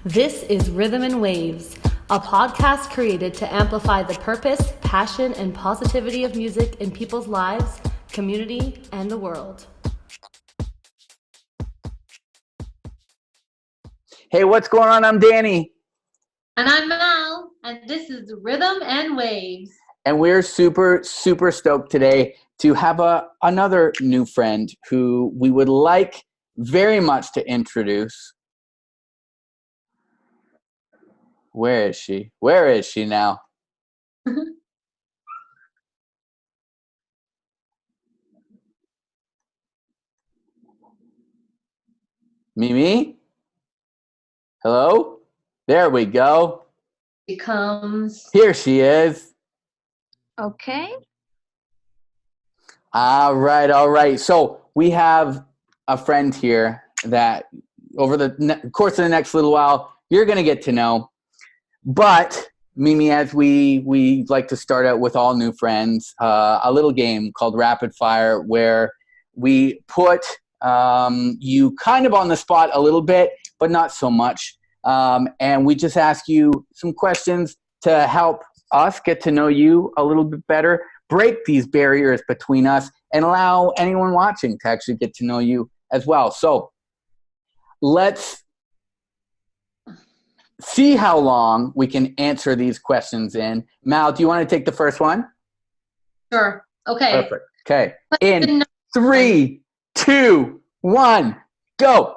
This is Rhythm and Waves, a podcast created to amplify the purpose, passion, and positivity of music in people's lives, community, and the world. Hey, what's going on? I'm Danny. And I'm Mal, and this is Rhythm and Waves. And we're super stoked today to have another new friend who we would like very much to introduce. Where is she? Where is she now? Mimi? Hello? There we go. She comes. Here she is. Okay. All right. So we have a friend here that over the course of the next little while, you're going to get to know. But Mimi, as we like to start out with all new friends, a little game called Rapid Fire where we put you kind of on the spot a little bit, but not so much. And we just ask you some questions to help us get to know you a little bit better, break these barriers between us, and allow anyone watching to actually get to know you as well. So let's see how long we can answer these questions in. Mal, do you want to take the first one? Sure. Okay. Perfect. Okay. In 3, 2, 1, go.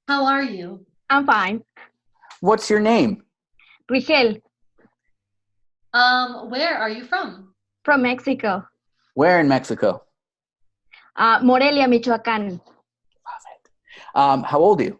How are you? I'm fine. What's your name? Rigel, Where are you from? from Mexico. Where in Mexico? Morelia, Michoacan. Love it. How old are you?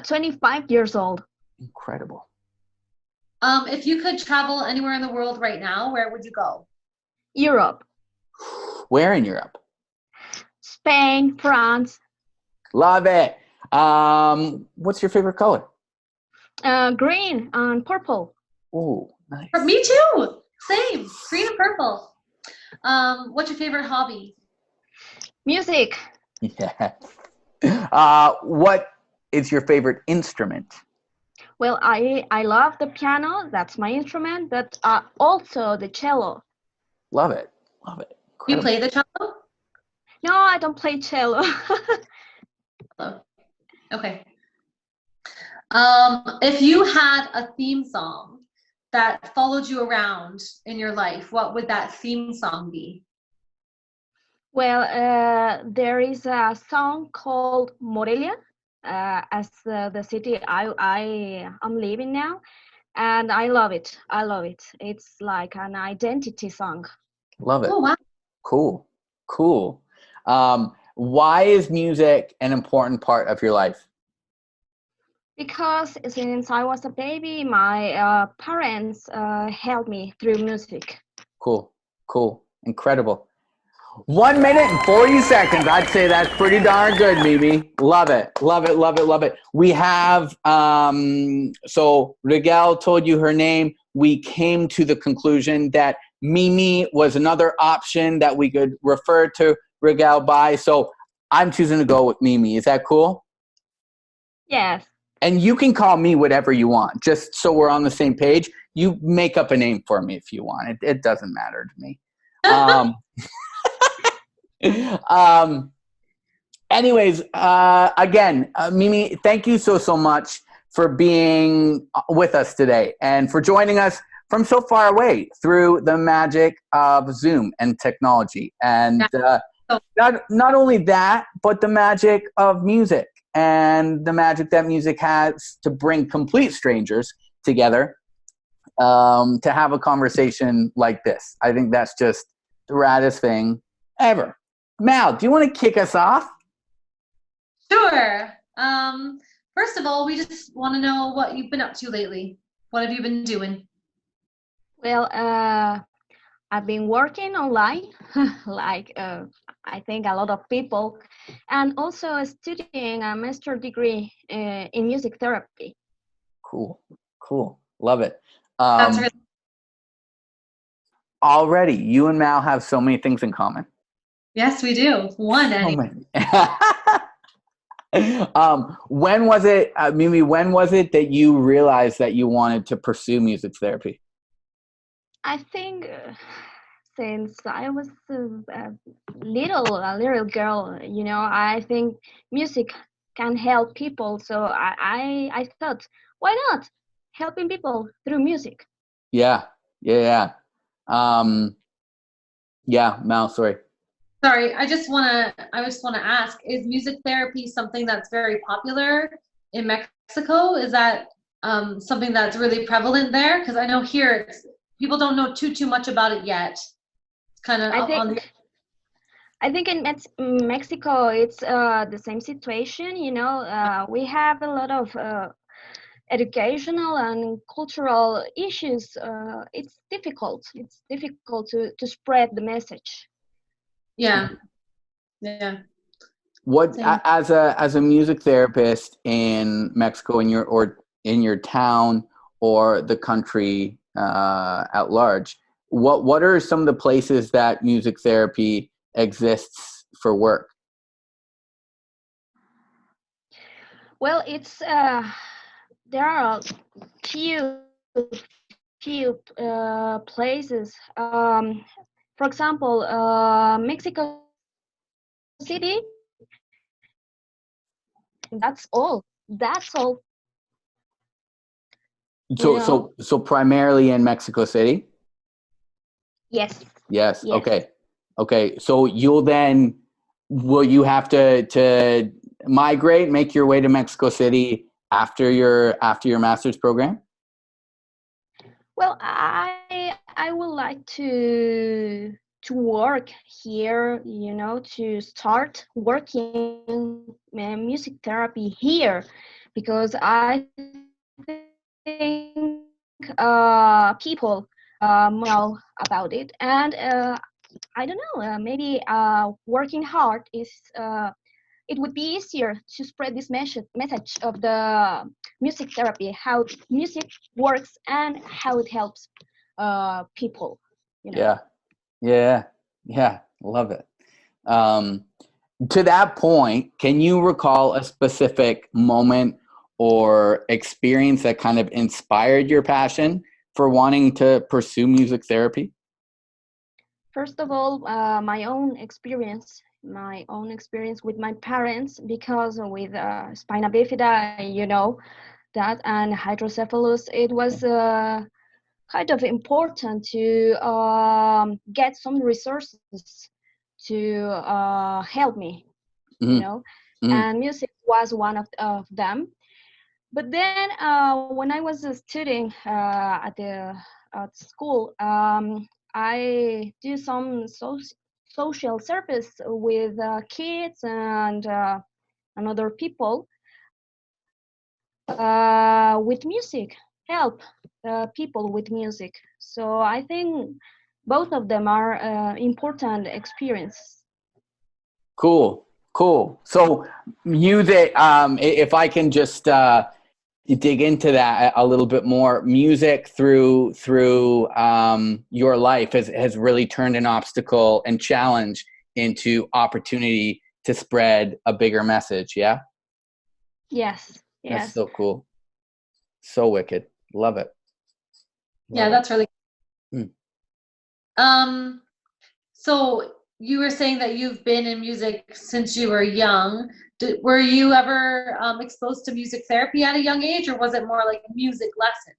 25 years old. Incredible. If you could travel anywhere in the world right now, where would you go? Europe, Where in Europe? Spain, France, Love it. What's your favorite color? green and purple. Oh, nice. Me too. Same. Green and purple. What's your favorite hobby? Music, Yeah. What is your favorite instrument? well, I love the piano. That's my instrument, but also the cello. Love it. You Incredible. play the cello? No, I don't play cello. Okay. If you had a theme song that followed you around in your life, what would that theme song be? Well, there is a song called Morelia, as the city I am living now, and I love it. It's like an identity song. Love it. Oh, wow. Cool. Why is music an important part of your life? Because since I was a baby, my parents helped me through music. Cool. Incredible. 1 minute and 40 seconds. I'd say that's pretty darn good, Mimi. Love it. We have, so Rigel told you her name. We came to the conclusion that Mimi was another option that we could refer to Rigel by. So I'm choosing to go with Mimi. Is that cool? Yes. And you can call me whatever you want, just so we're on the same page. You make up a name for me if you want. It doesn't matter to me. Anyways, again, Mimi, thank you so much for being with us today and for joining us from so far away through the magic of Zoom and technology. And not only that, but the magic of music and the magic that music has to bring complete strangers together to have a conversation like this. I think that's just the raddest thing ever. Mal, do you want to kick us off? Sure. First of all, we just want to know what you've been up to lately. What have you been doing? Well, I've been working online, like I think a lot of people, and also studying a master degree in music therapy. Cool. Love it. That's really Already, you and Mal have so many things in common. Yes, we do. One. So Anyway. many. When was it, Mimi, when was it that you realized that you wanted to pursue music therapy? I think since I was a little girl, I think music can help people. So I thought, why not helping people through music? Yeah, yeah, yeah. Mal, sorry. Sorry, I just wanna ask, is music therapy something that's very popular in Mexico? Is that something that's really prevalent there? Because I know here people don't know too much about it yet. It's kind of I on the think I think in Mexico it's the same situation. We have a lot of educational and cultural issues. It's difficult. It's difficult to spread the message. yeah. What Same. as a music therapist in Mexico, in your town or the country at large, what are some of the places that music therapy exists for work? Well, it's there are a few places. For example, Mexico City. That's all. That's all. You know. So primarily in Mexico City? Yes. Yes. Yes. Okay. So will you have to migrate, make your way to Mexico City after your master's program? Well, I would like to work here, to start working music therapy here, because I think people know about it, and I don't know, maybe working hard is it would be easier to spread this message of the music therapy, how music works and how it helps people. Yeah. Love it. To that point, can you recall a specific moment or experience that kind of inspired your passion for wanting to pursue music therapy? First of all, my own experience with my parents, because with spina bifida, that, and hydrocephalus, it was kind of important to get some resources to help me, and music was one of them. But then when I was studying at school, I do some social service with kids and other people with music, help people with music. So I think both of them are important experiences. Cool. So music, if I can just dig into that a little bit more, music through your life has really turned an obstacle and challenge into opportunity to spread a bigger message. Yeah. Yes. That's so cool. So wicked. Love it. That's really so you were saying that you've been in music since you were young. Were you ever exposed to music therapy at a young age, or was it more like music lessons?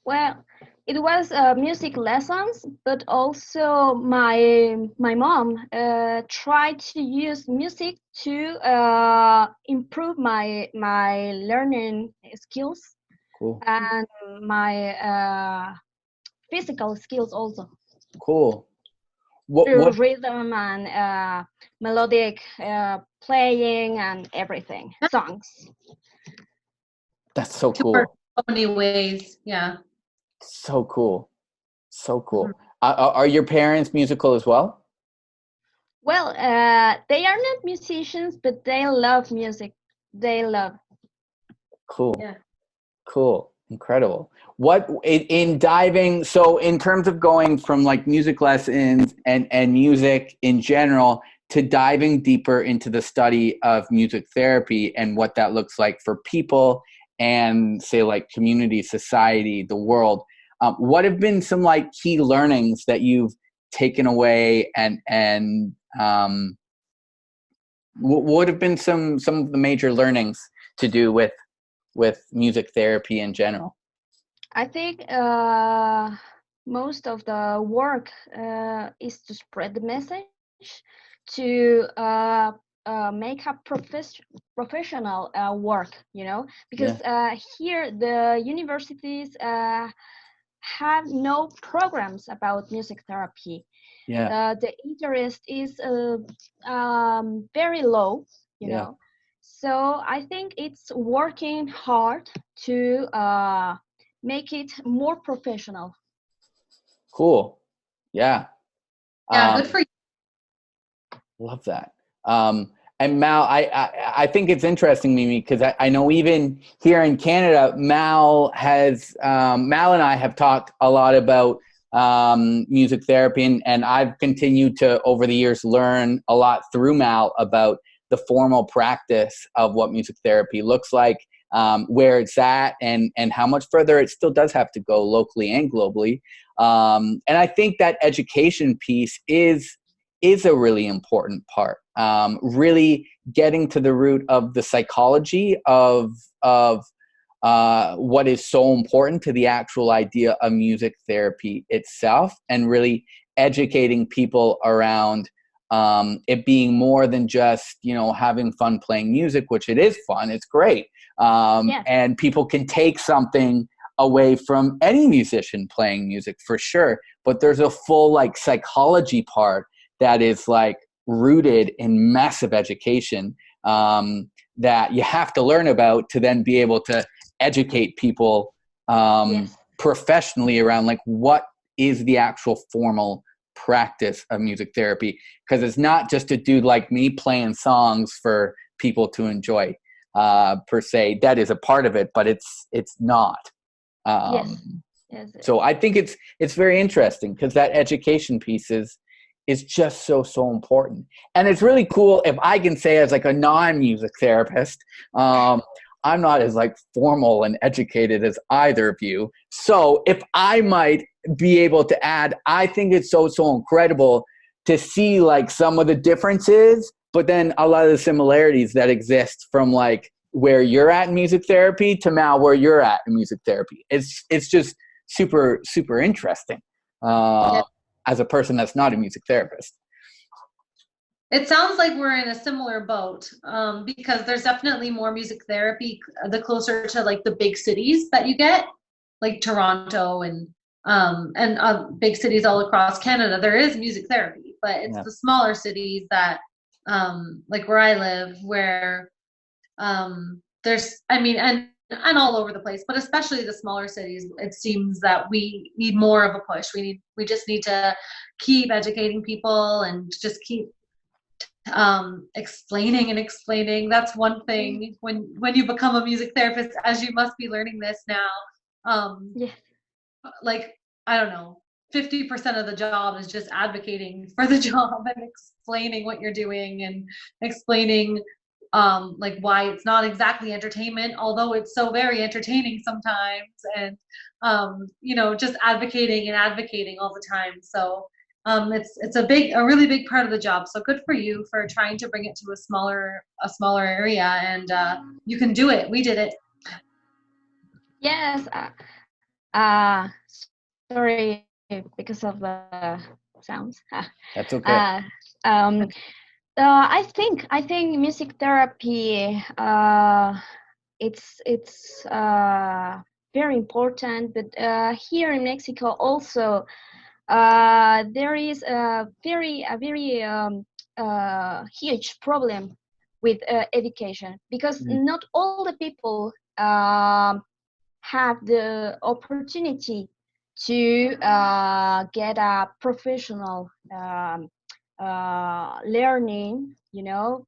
Well, it was music lessons, but also my mom tried to use music to improve my learning skills. Cool. And my physical skills also. Cool. What rhythm and melodic playing and everything, songs. That's so cool. So many ways, yeah. So cool. Are your parents musical as well? Well, they are not musicians, but they love music. They love. Cool. Yeah. Cool. Incredible. What in diving, so in terms of going from like music lessons and music in general to diving deeper into the study of music therapy and what that looks like for people and say like community, society, the world. What have been some like key learnings that you've taken away, and what have been some of the major learnings to do with music therapy in general? I think most of the work is to spread the message, to make a professional work, because here the universities have no programs about music therapy. The interest is very low, know. So I think it's working hard to make it more professional. Cool. Yeah. Good for you. Love that. And Mal, I think it's interesting, Mimi, because I know even here in Canada, Mal and I have talked a lot about music therapy, and I've continued to, over the years, learn a lot through Mal about the formal practice of what music therapy looks like, where it's at, and how much further it still does have to go locally and globally. And I think that education piece is a really important part. Really getting to the root of the psychology of what is so important to the actual idea of music therapy itself, and really educating people around it being more than just, having fun playing music, which it is fun. It's great. And people can take something away from any musician playing music for sure. But there's a full like psychology part that is like rooted in massive education that you have to learn about to then be able to educate people professionally around like what is the actual formal practice of music therapy, because it's not just a dude like me playing songs for people to enjoy per se. That is a part of it, but it's not. So I think it's very interesting because that education piece is just so important. And it's really cool if I can say, as like a non-music therapist, I'm not as like formal and educated as either of you. So if I might be able to add, I think it's so incredible to see like some of the differences, but then a lot of the similarities that exist from like where you're at in music therapy to now where you're at in music therapy. It's just super interesting as a person that's not a music therapist. It sounds like we're in a similar boat because there's definitely more music therapy the closer to like the big cities that you get, like Toronto and big cities all across Canada. There is music therapy, but it's the smaller cities that like where I live, where there's, and all over the place, but especially the smaller cities, it seems that we need more of a push. We just need to keep educating people and just keep explaining. That's one thing when you become a music therapist, as you must be learning this now. Like, I don't know, 50% of the job is just advocating for the job and explaining what you're doing and explaining like why it's not exactly entertainment, although it's so very entertaining sometimes, and just advocating all the time. So it's a really big part of the job. So good for you for trying to bring it to a smaller area, and you can do it. We did it. Yes. Sorry because of the sounds. That's okay. I think music therapy it's very important, but here in Mexico also there is a very huge problem with education, because not all the people have the opportunity to get a professional learning,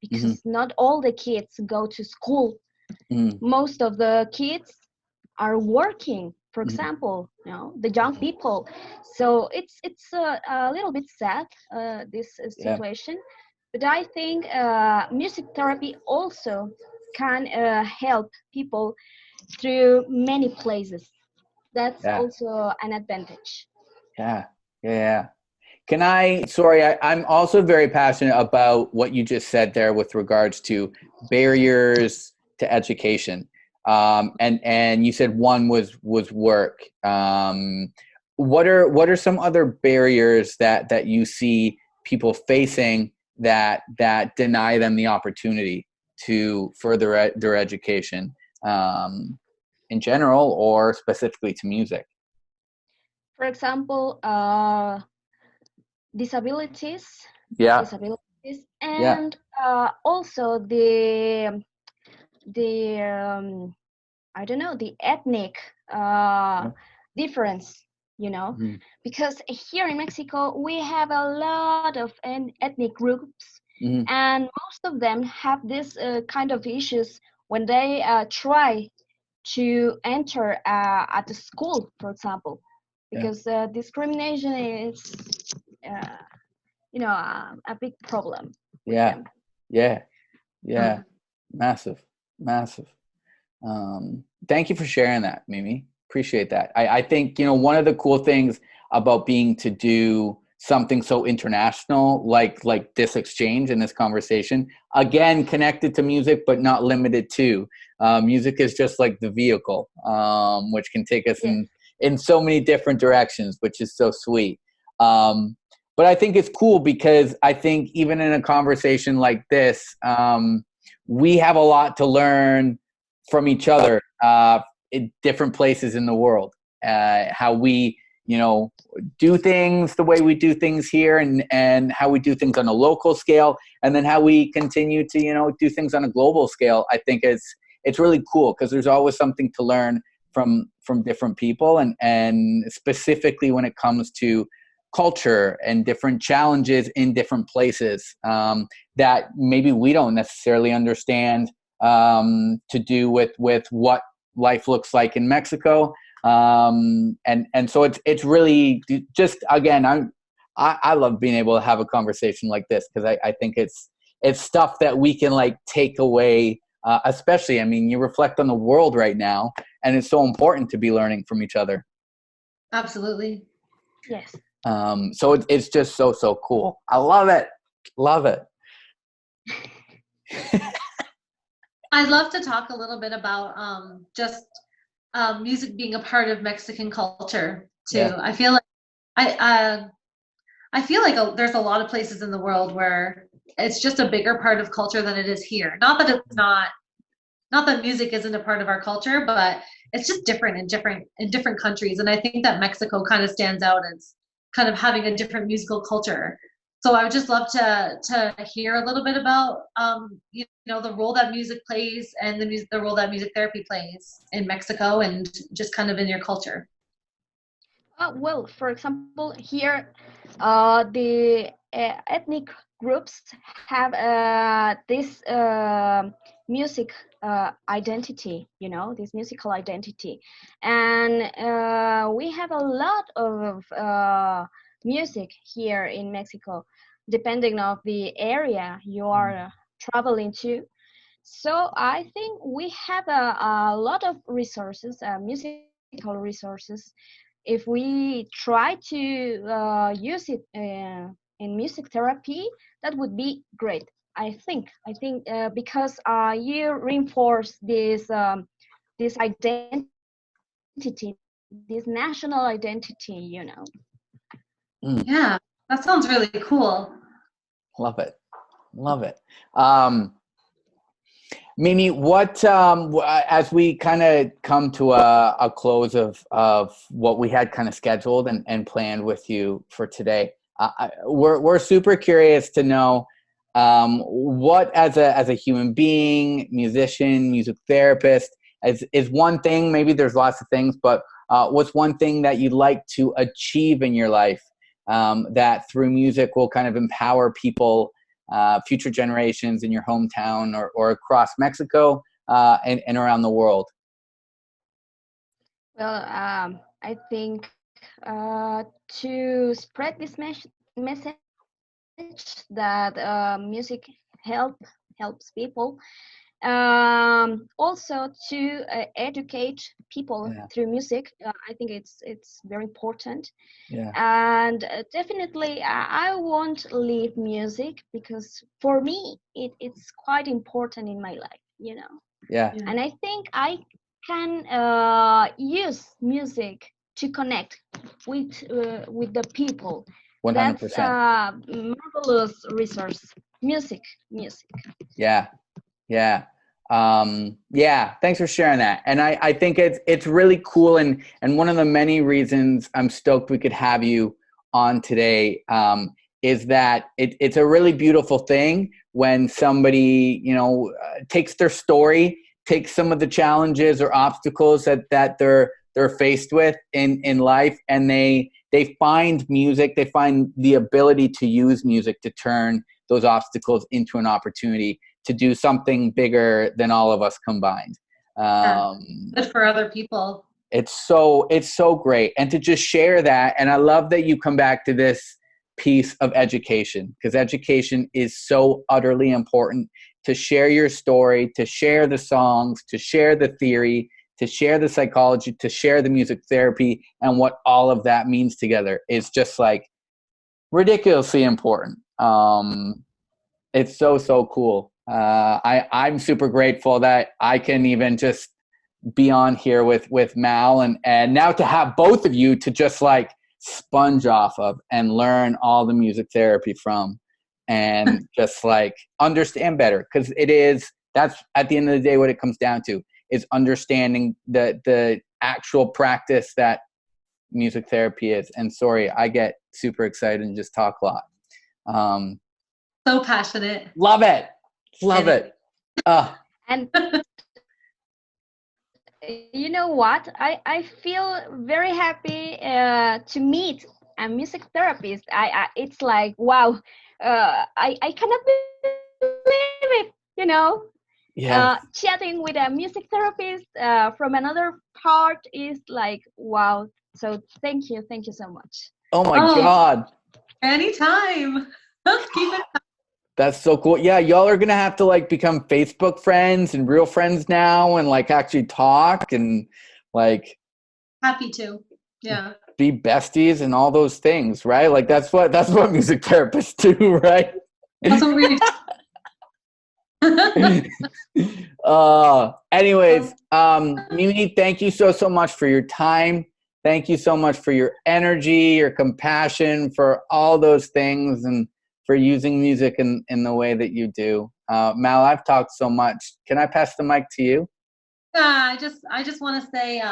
because not all the kids go to school. Most of the kids are working, for example, the young people. So it's a little bit sad, this situation. But I think music therapy also can help people through many places. That's Yeah, also an advantage. yeah, yeah. I'm also very passionate about what you just said there with regards to barriers to education. And you said one was work. What are some other barriers that you see people facing that deny them the opportunity to further their education, in general or specifically to music? For example, disabilities, Yeah, disabilities, yeah. and also the I don't know, the ethnic Yeah. difference, you know, Mhm. because here in Mexico we have a lot of ethnic groups, Mhm. and most of them have this kind of issues when they try to enter at the school, for example, Yeah. because discrimination is, uh, a big problem with Yeah. them. Yeah. Yeah. Mm. Massive. Massive. Thank you for sharing that, Mimi. Appreciate that. I think, one of the cool things about being to do something so international, like this exchange and this conversation, again, connected to music, but not limited to. Music is just like the vehicle, which can take us Yes. in so many different directions, which is so sweet. But I think it's cool because I think even in a conversation like this, we have a lot to learn from each other in different places in the world. How we, do things the way we do things here, and how we do things on a local scale, and then how we continue to, do things on a global scale. I think it's really cool because there's always something to learn from different people, and specifically when it comes to culture and different challenges in different places, that maybe we don't necessarily understand, to do with what life looks like in Mexico. And so it's really just, again, I love being able to have a conversation like this because I think it's stuff that we can like take away, especially, I mean, you reflect on the world right now, and it's so important to be learning from each other. Absolutely. Yes. So it's just so cool. I love it. Love it. I'd love to talk a little bit about just music being a part of Mexican culture too. Yeah. I I feel like there's a lot of places in the world where it's just a bigger part of culture than it is here. Not that music isn't a part of our culture, but it's just different in different countries. And I think that Mexico kind of stands out as kind of having a different musical culture. So I would just love to hear a little bit about the role that music plays and the role that music therapy plays in Mexico and just kind of in your culture. Well, for example, here the ethnic groups have this music identity, this musical identity. And we have a lot of music here in Mexico, depending on the area you are traveling to. So I think we have a lot of resources, musical resources. If we try to use it in music therapy, that would be great. I think because you reinforce this identity, this national identity. Yeah, that sounds really cool. Love it. Love it. Mimi, what, as we kind of come to a close of what we had kind of scheduled and planned with you for today, we're super curious to know, what as a human being, musician, music therapist, is one thing, maybe there's lots of things, but what's one thing that you'd like to achieve in your life, that through music will kind of empower people, future generations in your hometown or across Mexico, and around the world? Well, I think to spread this message that music helps people. Also to educate people Yeah. through music. I think it's very important. Yeah. And definitely I won't leave music, because for me it's quite important in my life, you know. Yeah. And I think I can use music to connect with the people. 100%. That's a marvelous resource. Music. Yeah. Yeah. Yeah. Thanks for sharing that. And I think it's really cool. And one of the many reasons I'm stoked we could have you on today, is that it's a really beautiful thing when somebody, you know, takes their story, takes some of the challenges or obstacles that they're faced with in life, and they find music, they find the ability to use music to turn those obstacles into an opportunity to do something bigger than all of us combined. Good for other people. It's so great. And to just share that. And I love that you come back to this piece of education, because education is so utterly important. To share your story, to share the songs, to share the theory, to share the psychology, to share the music therapy, and what all of that means together is just like ridiculously important. It's so cool. I'm super grateful that I can even just be on here with Mal, and now to have both of you to just like sponge off of and learn all the music therapy from, and just like understand better, because that's at the end of the day what it comes down to, is understanding the actual practice that music therapy is. And sorry, I get super excited and just talk a lot. So passionate. Love it. And you know what? I feel very happy to meet a music therapist. It's like, wow, I cannot believe it, you know. Yeah. Chatting with a music therapist from another part is like, wow. So thank you so much. Oh my God. Anytime. Let's keep it. That's so cool. Yeah, y'all are gonna have to like become Facebook friends and real friends now, and like actually talk and like Happy to. Yeah. be besties and all those things, right? Like that's what music therapists do, right? That's what we anyways, Mimi, thank you so much for your time. Thank you so much for your energy, your compassion, for all those things, and for using music in the way that you do. Mal, I've talked so much. Can I pass the mic to you? I just want to say,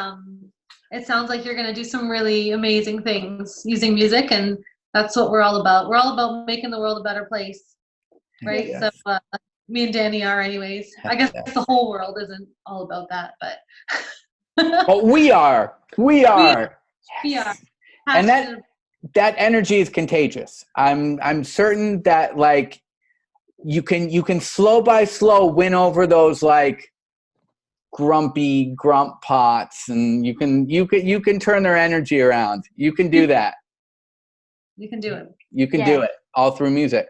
it sounds like you're going to do some really amazing things using music, and that's what we're all about. We're all about making the world a better place, right? Yes. So me and Danny are anyways. I guess the whole world isn't all about that, but But we are. We are. And that energy is contagious. I'm certain that like you can slow by slow win over those like grumpy grump pots, and you can turn their energy around. You can do that. You can do it. You can do it all through music.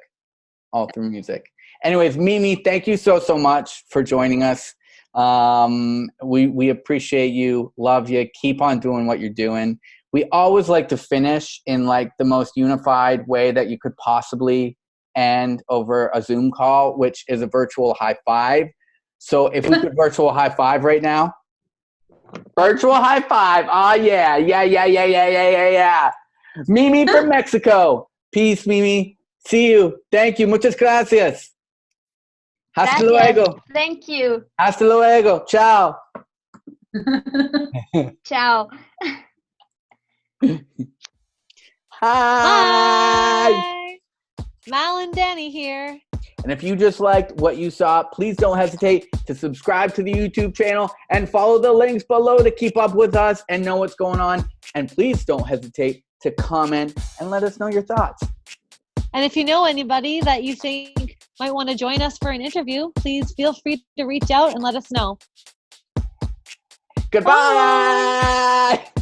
Anyways, Mimi, thank you so much for joining us. We appreciate you, love you, keep on doing what you're doing. We always like to finish in like the most unified way that you could possibly end over a Zoom call, which is a virtual high five. So if we could virtual high five right now. Virtual high five. Oh yeah. Mimi from Mexico. Peace, Mimi. See you. Thank you. Muchas gracias. Hasta luego. Thank you. Hasta luego. Ciao. Ciao. Hi. Mal and Danny here. And if you just liked what you saw, please don't hesitate to subscribe to the YouTube channel and follow the links below to keep up with us and know what's going on. And please don't hesitate to comment and let us know your thoughts. And if you know anybody that you think might want to join us for an interview, please feel free to reach out and let us know. Goodbye. Bye.